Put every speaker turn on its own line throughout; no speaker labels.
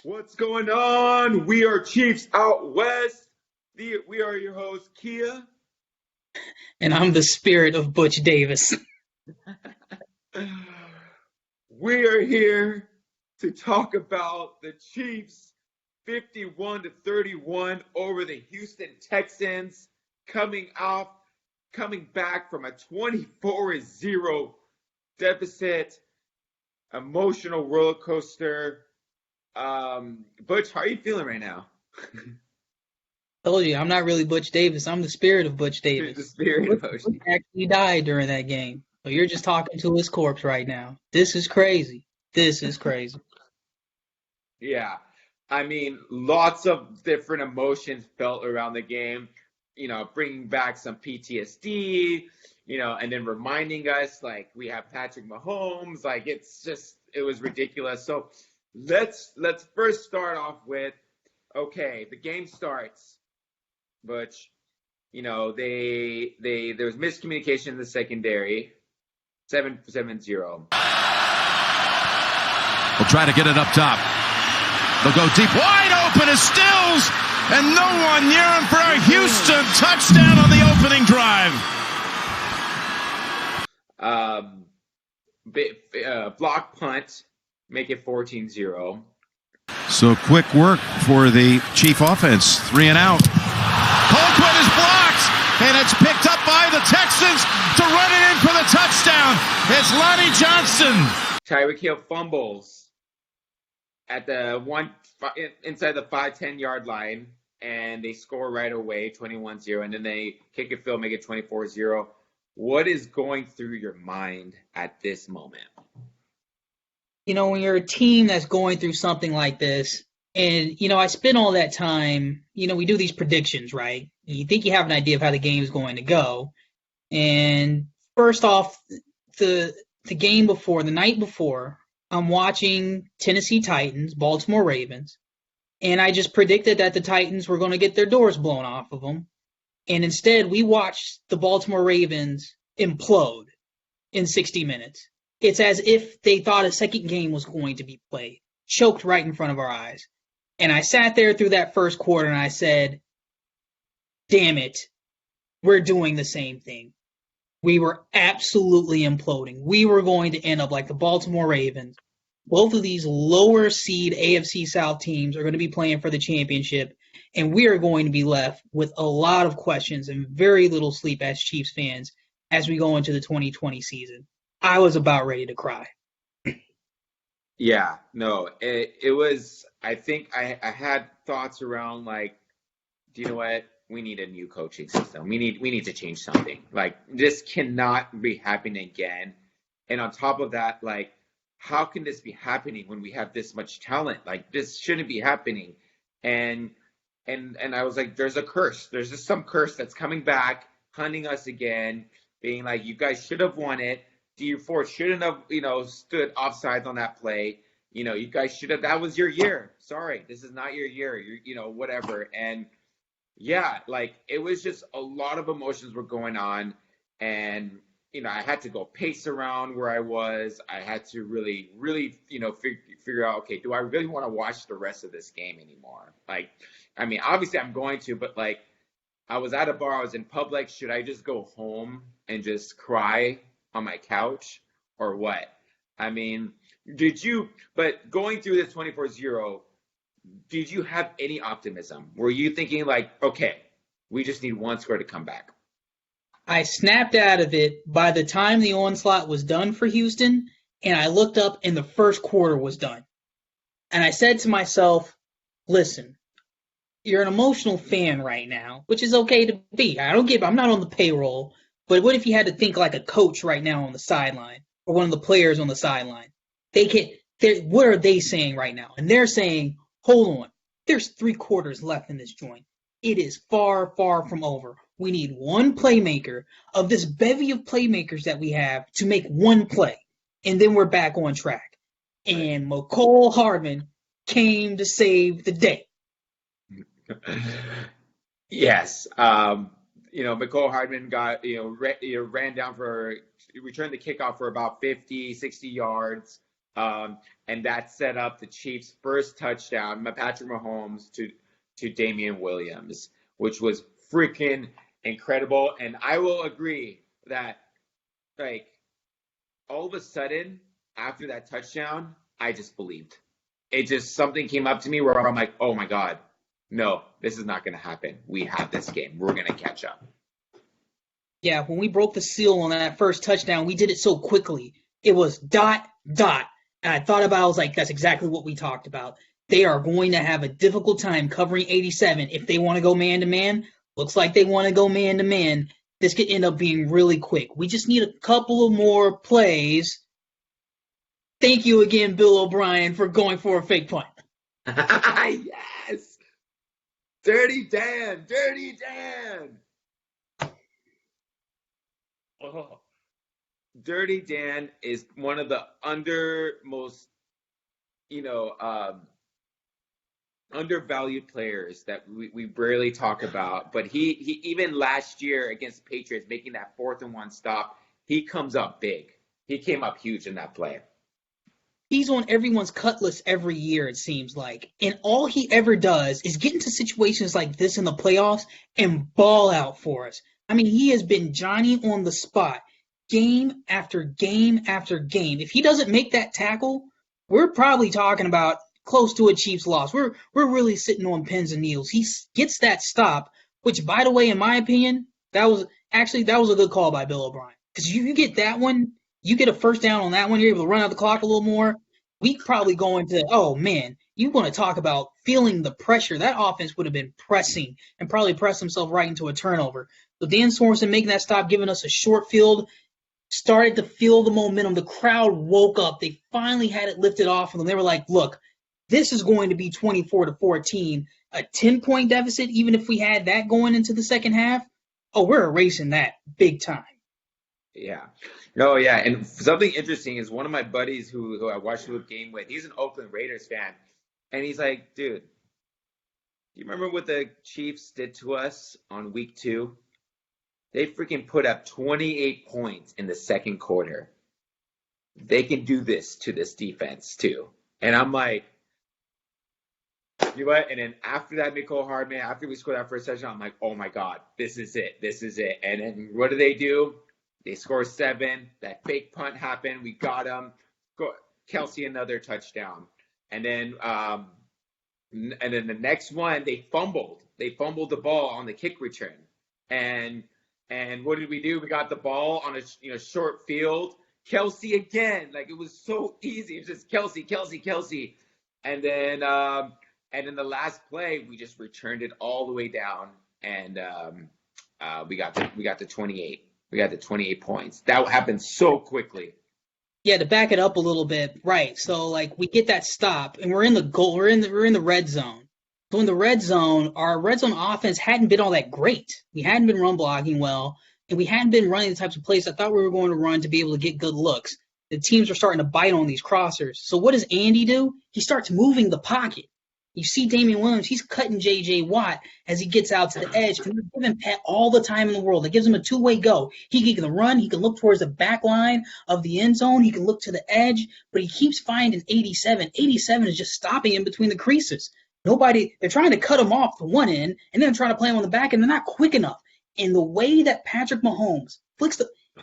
What's going on? We are Chiefs Out West. We are your hosts, Kia.
And I'm the spirit of Butch Davis.
We are here to talk about the Chiefs 51-31 over the Houston Texans, coming back from a 24-0 deficit, emotional roller coaster. Butch, how are you feeling right now?
Told you, I'm not really Butch Davis. I'm the spirit of Butch Davis.
The spirit of
Butch actually died during that game. So you're just talking to his corpse right now. This is crazy.
Yeah. I mean, lots of different emotions felt around the game, bringing back some PTSD, and then reminding us, like, we have Patrick Mahomes. Like, it was ridiculous. So let's first start off with, okay, the game starts, Butch. There was miscommunication in the secondary, 7-0.
We'll try to get it up top. They'll go deep, wide open is Stills, and no one near him for a Houston touchdown on the opening drive.
Block punt, make it 14-0.
So quick work for the Chief offense, 3 and out. Colquitt is blocked, and it's picked up by the Texans to run it in for the touchdown. It's Lonnie Johnson.
Tyreek Hill fumbles at the inside the 5-10 yard line, and they score right away, 21-0, and then they kick a field, make it 24-0. What is going through your mind at this moment?
When you're a team that's going through something like this, and, I spent all that time, we do these predictions, right? You think you have an idea of how the game is going to go. And first off, the game before, the night before, I'm watching Tennessee Titans, Baltimore Ravens, and I just predicted that the Titans were going to get their doors blown off of them. And instead, we watched the Baltimore Ravens implode in 60 minutes. It's as if they thought a second game was going to be played, choked right in front of our eyes. And I sat there through that first quarter and I said, damn it, we're doing the same thing. We were absolutely imploding. We were going to end up like the Baltimore Ravens. Both of these lower seed AFC South teams are going to be playing for the championship, and we are going to be left with a lot of questions and very little sleep as Chiefs fans as we go into the 2020 season. I was about ready to cry.
Yeah, no, it was, I think I had thoughts around, like, do you know what? We need a new coaching system. We need to change something. Like, this cannot be happening again. And on top of that, like, how can this be happening when we have this much talent? Like, this shouldn't be happening. And I was like, there's a curse. There's just some curse that's coming back, hunting us again, being like, you guys should have won it. D4 shouldn't have, stood offsides on that play. You guys should have. That was your year. Sorry, this is not your year. You're, whatever. And yeah, like, it was just a lot of emotions were going on, and I had to go pace around where I was. I had to really, really, figure out, okay, do I really want to watch the rest of this game anymore? Like, I mean, obviously I'm going to, but, like, I was at a bar, I was in public. Should I just go home and just cry on my couch or what? I mean, but going through this 24-0, did you have any optimism? Were you thinking, like, okay, we just need one score to come back?
I snapped out of it by the time the onslaught was done for Houston, and I looked up and the first quarter was done. And I said to myself, listen, you're an emotional fan right now, which is okay to be. I'm not on the payroll, but what if you had to think like a coach right now on the sideline or one of the players on the sideline? What are they saying right now? And they're saying, hold on, there's 3 quarters left in this joint. It is far, far from over. We need one playmaker of this bevy of playmakers that we have to make one play, and then we're back on track. And McCole Hardman came to save the day.
Yes. McCole Hardman got, ran down returned the kickoff for about 50, 60 yards. And that set up the Chiefs' first touchdown, Patrick Mahomes to Damian Williams, which was freaking incredible. And I will agree that, like, all of a sudden, after that touchdown, I just believed. It just, something came up to me where I'm like, oh my God, no, this is not going to happen. We have this game. We're going to catch up.
Yeah, when we broke the seal on that first touchdown, we did it so quickly. It was dot, dot. And I thought about it, I was like, that's exactly what we talked about. They are going to have a difficult time covering 87 if they want to go man-to-man. Looks like they want to go man-to-man. This could end up being really quick. We just need a couple of more plays. Thank you again, Bill O'Brien, for going for a fake punt.
Yes! Dirty Dan! Dirty Dan! Oh. Dirty Dan is one of the most, undervalued players that we rarely talk about. But he even last year against the Patriots, making that 4th-and-1 stop, he comes up big. He came up huge in that play.
He's on everyone's cut list every year, it seems like. And all he ever does is get into situations like this in the playoffs and ball out for us. I mean, he has been Johnny on the spot, game after game after game. If he doesn't make that tackle, we're probably talking about close to a Chiefs loss. We're really sitting on pins and needles. He gets that stop, which, by the way, in my opinion, that was a good call by Bill O'Brien. Because you get that one, you get a first down on that one, you're able to run out the clock a little more. We probably go into, oh, man, you want to talk about feeling the pressure. That offense would have been pressing and probably pressed himself right into a turnover. So Dan Sorensen making that stop, giving us a short field, started to feel the momentum. The crowd woke up. They finally had it lifted off of them. They were like, look, this is going to be 24-14, a 10-point deficit, even if we had that going into the second half. Oh, we're erasing that big time.
Yeah. No, yeah. And something interesting is one of my buddies who I watched the game with, he's an Oakland Raiders fan. And he's like, dude, do you remember what the Chiefs did to us on week 2? They freaking put up 28 points in the second quarter. They can do this to this defense too. And I'm like, you know what? And then after that, Mecole Hardman, after we scored that first touchdown, I'm like, oh my God, this is it. This is it. And then what do? They score 7. That fake punt happened. We got them. Kelsey another touchdown. And then the next one, they fumbled. They fumbled the ball on the kick return. And what did we do? We got the ball on a short field. Kelsey again. Like, it was so easy. It was just Kelsey. And then the last play, we just returned it all the way down, and we got to 28. We got to 28 points. That happened so quickly.
Yeah, to back it up a little bit, right? So like we get that stop, and we're in the goal. We're in the red zone. So in the red zone, our red zone offense hadn't been all that great. We hadn't been run blocking well, and we hadn't been running the types of plays I thought we were going to run to be able to get good looks. The teams are starting to bite on these crossers. So what does Andy do? He starts moving the pocket. You see Damian Williams, he's cutting J.J. Watt as he gets out to the edge. And they're giving Pat all the time in the world. That gives him a two-way go. He can run. He can look towards the back line of the end zone. He can look to the edge. But he keeps finding 87. 87 is just stopping him between the creases. They're trying to cut him off to one end, and then trying to play him on the back end. They're not quick enough. And the way that Patrick Mahomes flicks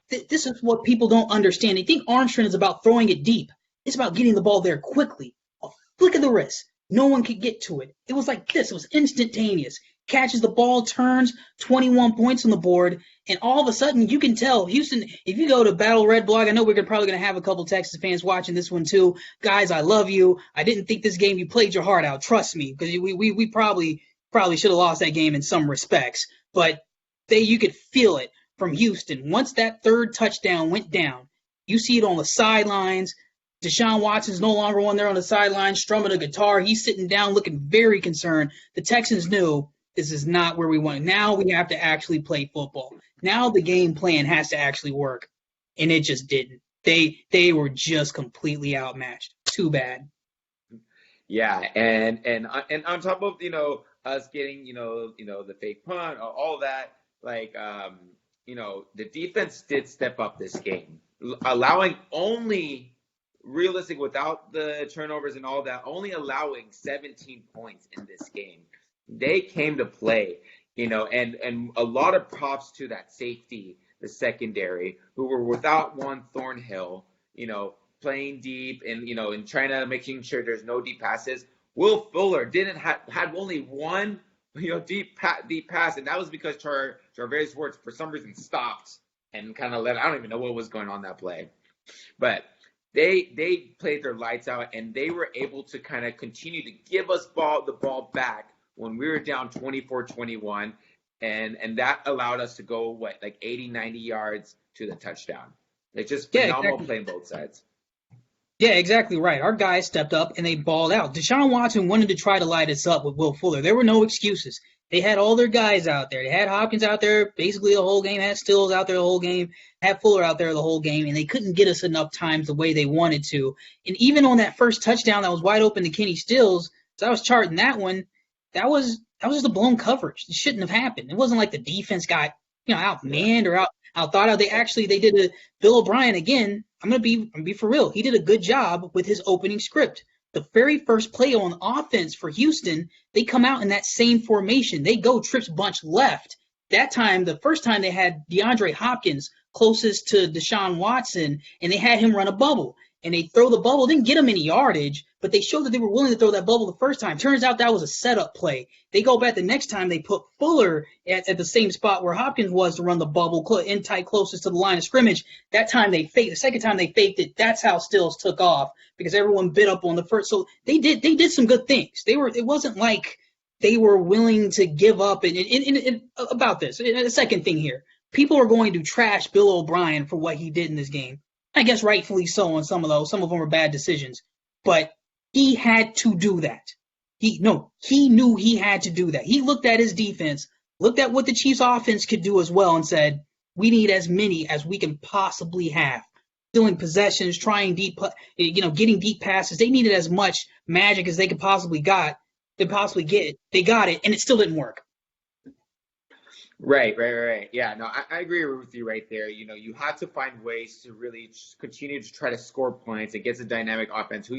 this is what people don't understand. They think Armstrong is about throwing it deep. It's about getting the ball there quickly. A flick of the wrist. No one could get to it. It was like this. It was instantaneous. Catches the ball, turns, 21 points on the board, and all of a sudden you can tell Houston, if you go to Battle Red Blog, I know we're probably going to have a couple Texas fans watching this one too. Guys, I love you. I didn't think this game, you played your heart out. Trust me, because we probably should have lost that game in some respects. But you could feel it from Houston. Once that third touchdown went down, you see it on the sidelines. Deshaun Watson's no longer on there on the sideline, strumming a guitar. He's sitting down looking very concerned. The Texans knew this is not where we want. Now we have to actually play football. Now the game plan has to actually work, and it just didn't. They were just completely outmatched. Too bad.
Yeah, and on top of us getting the fake punt, all of that, like the defense did step up this game, allowing only realistic without the turnovers and all that, only allowing 17 points in this game. They came to play, and a lot of props to that safety, the secondary, who were without one Thornhill, playing deep and trying to making sure there's no deep passes. Will Fuller had only one deep pass, and that was because Charvarius Ward for some reason stopped and kind of I don't even know what was going on that play, but they played their lights out, and they were able to kind of continue to give us the ball back when we were down 24-21, and that allowed us to go 80, 90 yards to the touchdown. It's just phenomenal playing both sides.
Yeah, exactly right. Our guys stepped up and they balled out. Deshaun Watson wanted to try to light us up with Will Fuller. There were no excuses. They had all their guys out there. They had Hopkins out there basically the whole game, had Stills out there the whole game, had Fuller out there the whole game, and they couldn't get us enough times the way they wanted to. And even on that first touchdown that was wide open to Kenny Stills, as I was charting that one, that was just a blown coverage. It shouldn't have happened. It wasn't like the defense got outmanned or out thought out. They did a Bill O'Brien again. I'm gonna be for real. He did a good job with his opening script. The very first play on offense for Houston, they come out in that same formation. They go trips bunch left. That time, the first time they had DeAndre Hopkins closest to Deshaun Watson, and they had him run a bubble. And they throw the bubble, didn't get him any yardage, but they showed that they were willing to throw that bubble the first time. Turns out that was a setup play. They go back the next time, they put Fuller at the same spot where Hopkins was to run the bubble in tight closest to the line of scrimmage. That time they faked. The second time they faked it, that's how Stills took off because everyone bit up on the first. So they did some good things. It wasn't like they were willing to give up. And about this, a second thing here, people are going to trash Bill O'Brien for what he did in this game. I guess rightfully so on some of those. Some of them were bad decisions. But he had to do that. He knew he had to do that. He looked at his defense, looked at what the Chiefs offense could do as well, and said, we need as many as we can possibly have. Stealing possessions, trying deep, getting deep passes. They needed as much magic as they could possibly get. They got it, and it still didn't work.
Right. Yeah, no, I agree with you right there. You have to find ways to really continue to try to score points against a dynamic offense who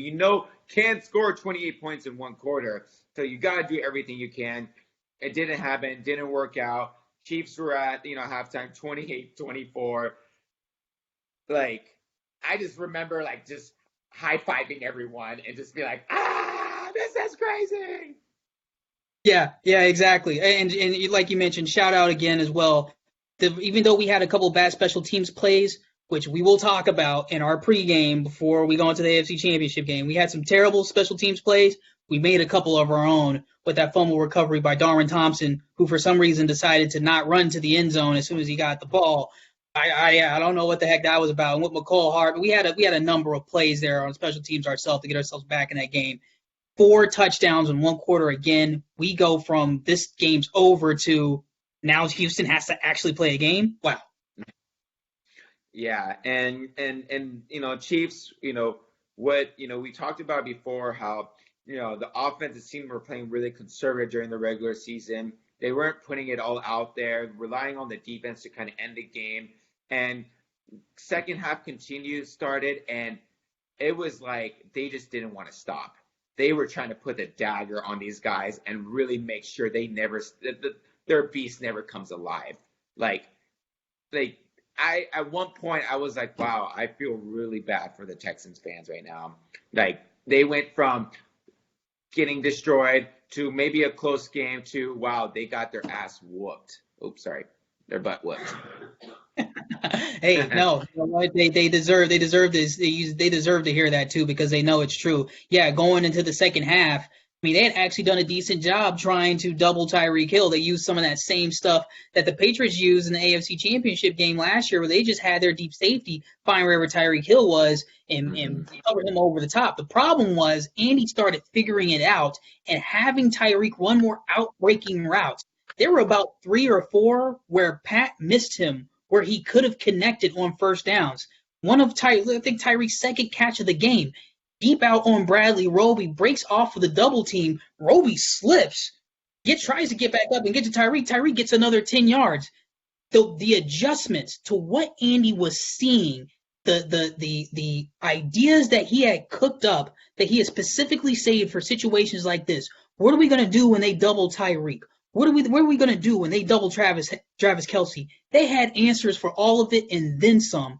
can score 28 points in one quarter. So you got to do everything you can. It didn't happen. Didn't work out. Chiefs were at, halftime 28-24. I just remember, just high-fiving everyone and just be like, this is crazy.
Yeah, exactly. And like you mentioned, shout out again as well. Even though we had a couple bad special teams plays, which we will talk about in our pregame before we go into the AFC Championship game, we had some terrible special teams plays. We made a couple of our own with that fumble recovery by Darwin Thompson, who for some reason decided to not run to the end zone as soon as he got the ball. I don't know what the heck that was about. And with McCall Hart, we had a number of plays there on special teams ourselves to get ourselves back in that game. 4 touchdowns in one quarter again. We go from this game's over to now Houston has to actually play a game. Wow.
Yeah, and Chiefs, what we talked about before, how the offensive team were playing really conservative during the regular season. They weren't putting it all out there, relying on the defense to kind of end the game. And second half started, and it was like they just didn't want to stop. They were trying to put the dagger on these guys and really make sure their beast never comes alive. At one point I was like, wow, I feel really bad for the Texans fans right now. They went from getting destroyed to maybe a close game to, wow, they got their ass whooped. Oops, sorry. Their butt whooped.
Hey, no, they deserve this. They deserve to hear that too because they know it's true. Yeah, going into the second half, they had actually done a decent job trying to double Tyreek Hill. They used some of that same stuff that the Patriots used in the AFC Championship game last year, where they just had their deep safety find wherever Tyreek Hill was and cover him over the top. The problem was Andy started figuring it out and having Tyreek run more outbreaking routes. There were about 3 or 4 where Pat missed him, where he could have connected on first downs. I think Tyreek's second catch of the game, deep out on Bradley Roby, breaks off of the double team. Roby slips, tries to get back up and get to Tyreek. Tyreek gets another 10 yards. The adjustments to what Andy was seeing the ideas that he had cooked up, that he had specifically saved for situations like this. What are we going to do when they double Tyreek? What are we going to do when they double Travis Kelce? They had answers for all of it and then some.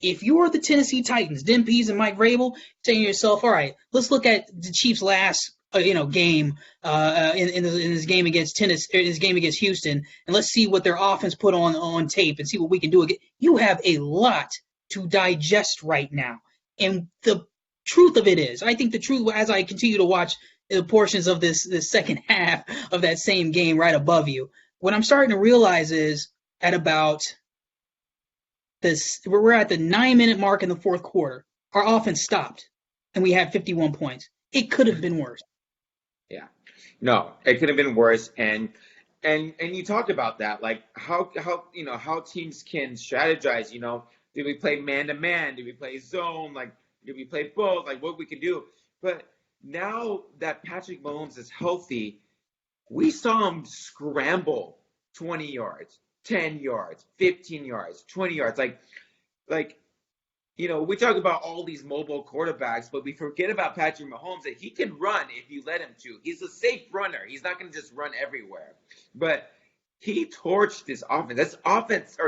If you're the Tennessee Titans, Den Pease and Mike Vrabel, saying to yourself, all right, let's look at the Chiefs' last game in this game against Houston, and let's see what their offense put on tape and see what we can do again. You have a lot to digest right now. And the truth of it is, I think the truth, as I continue to watch the portions of this second half of that same game right above you, what I'm starting to realize is at about we're at the 9-minute mark in the fourth quarter. Our offense stopped, and we had 51 points. It could have been worse.
Yeah, no, it could have been worse. And you talked about that, like how teams can strategize. Did we play man to man? Did we play zone? Like, did we play both? Like, what we could do? But now that Patrick Mahomes is healthy, we saw him scramble 20 yards. 10 yards, 15 yards, 20 yards. We talk about all these mobile quarterbacks, but we forget about Patrick Mahomes, that he can run if you let him to. He's a safe runner. He's not going to just run everywhere. But he torched this offense.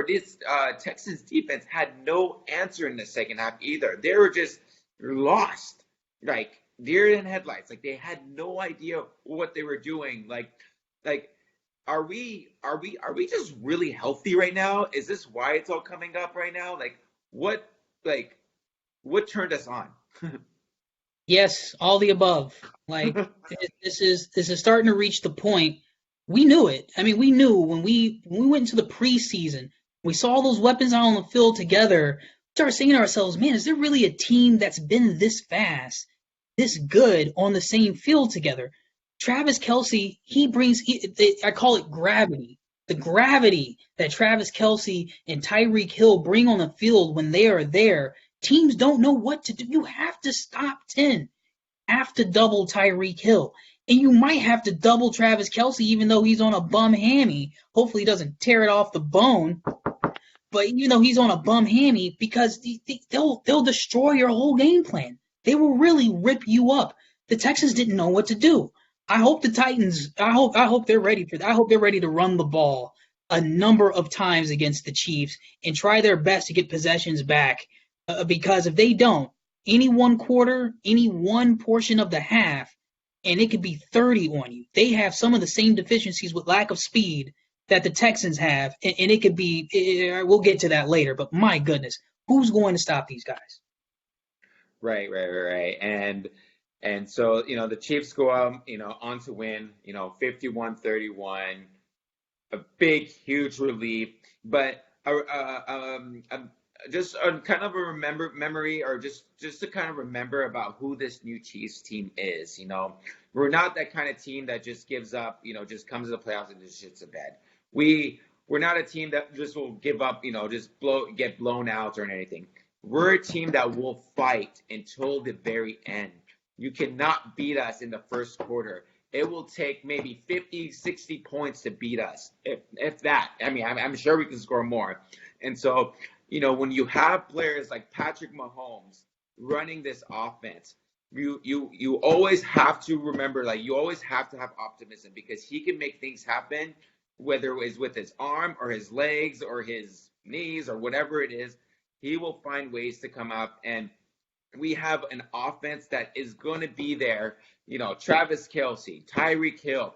This Texans defense had no answer in the second half either. They were just lost, like deer in headlights. Like, they had no idea what they were doing. Are we just really healthy right now? Is this why it's all coming up right now? What turned us on?
Yes, all the above. This is starting to reach the point. We knew it. I mean, we knew when we went into the preseason, we saw those weapons out on the field together. We started saying to ourselves, man, is there really a team that's been this fast, this good on the same field together? Travis Kelce, I call it gravity. The gravity that Travis Kelce and Tyreek Hill bring on the field when they are there, teams don't know what to do. You have to stop 10. Have to double Tyreek Hill. And you might have to double Travis Kelce even though he's on a bum hammy. Hopefully he doesn't tear it off the bone. But he's on a bum hammy, because they'll destroy your whole game plan. They will really rip you up. The Texans didn't know what to do. I hope the Titans, I hope they're ready for that. I hope they're ready to run the ball a number of times against the Chiefs and try their best to get possessions back. Because if they don't, any one quarter, any one portion of the half, and it could be 30 on you. They have some of the same deficiencies with lack of speed that the Texans have, and it could be, we'll get to that later, but my goodness, who's going to stop these guys?
Right. And so, the Chiefs go out, on to win, 51-31, a big, huge relief. But just kind of a memory, or just to kind of remember about who this new Chiefs team is. We're not that kind of team that just gives up, just comes to the playoffs and just shits the bed. We're not a team that just will give up, just get blown out or anything. We're a team that will fight until the very end. You cannot beat us in the first quarter. It will take maybe 50, 60 points to beat us, if that. I mean, I'm sure we can score more. And so, when you have players like Patrick Mahomes running this offense, you always have to remember, you always have to have optimism, because he can make things happen, whether it is with his arm or his legs or his knees or whatever it is. He will find ways to come up, and we have an offense that is going to be there. Travis Kelce, Tyreek Hill,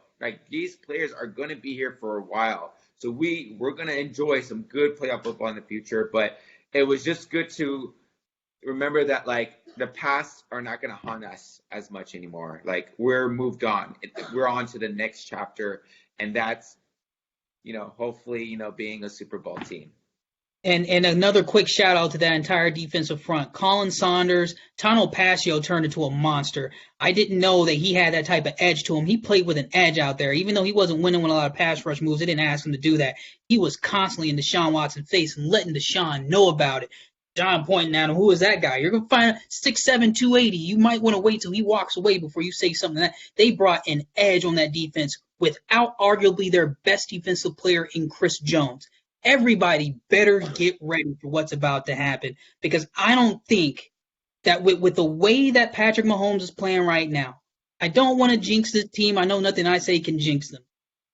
these players are going to be here for a while. So we're going to enjoy some good playoff football in the future. But it was just good to remember that, the past are not going to haunt us as much anymore. We're moved on. We're on to the next chapter. And that's, hopefully, being a Super Bowl team.
And another quick shout out to that entire defensive front. Colin Saunders, Tano Pasio turned into a monster. I didn't know that he had that type of edge to him. He played with an edge out there. Even though he wasn't winning with a lot of pass rush moves, they didn't ask him to do that. He was constantly in Deshaun Watson's face and letting Deshaun know about it. John pointing at him, who is that guy? You're going to find 6'7", 280. You might want to wait till he walks away before you say something. That they brought an edge on that defense without arguably their best defensive player in Chris Jones. everybody better get ready for what's about to happen, because I don't think that with the way that Patrick Mahomes is playing right now, I don't want to jinx this team. I know nothing I say can jinx them,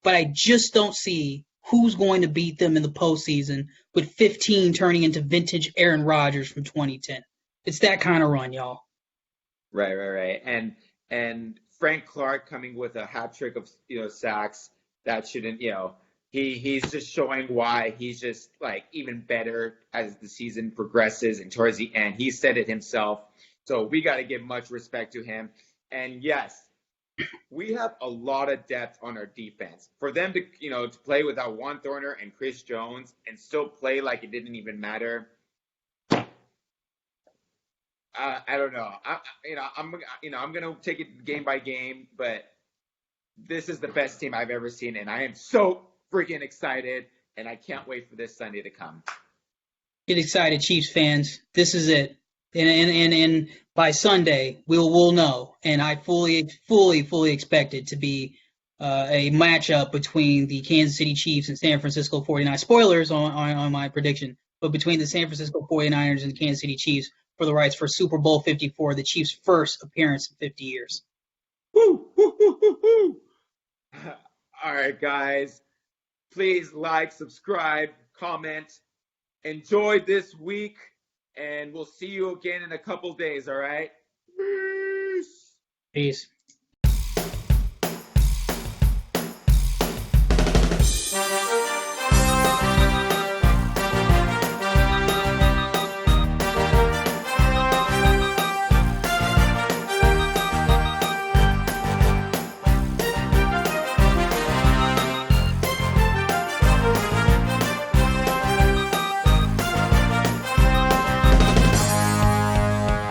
but I just don't see who's going to beat them in the postseason with 15 turning into vintage Aaron Rodgers from 2010. It's that kind of run, y'all.
Right. And Frank Clark coming with a hat trick of sacks, that shouldn't, he's just showing why he's just like even better as the season progresses and towards the end. He said it himself. So we got to give much respect to him. And yes, we have a lot of depth on our defense. For them to, to play without Juan Thorner and Chris Jones and still play like it didn't even matter. I don't know. I'm gonna take it game by game, but this is the best team I've ever seen, and I am so freaking excited, and I can't wait for this Sunday to come.
Get excited, Chiefs fans. This is it. And by Sunday, we'll know. And I fully expect it to be a matchup between the Kansas City Chiefs and San Francisco 49ers. Spoilers on my prediction, but between the San Francisco 49ers and the Kansas City Chiefs for the rights for Super Bowl 54, the Chiefs' first appearance in 50 years.
Woo. All right, guys. Please like, subscribe, comment. Enjoy this week, and we'll see you again in a couple days, all right? Peace.
Peace.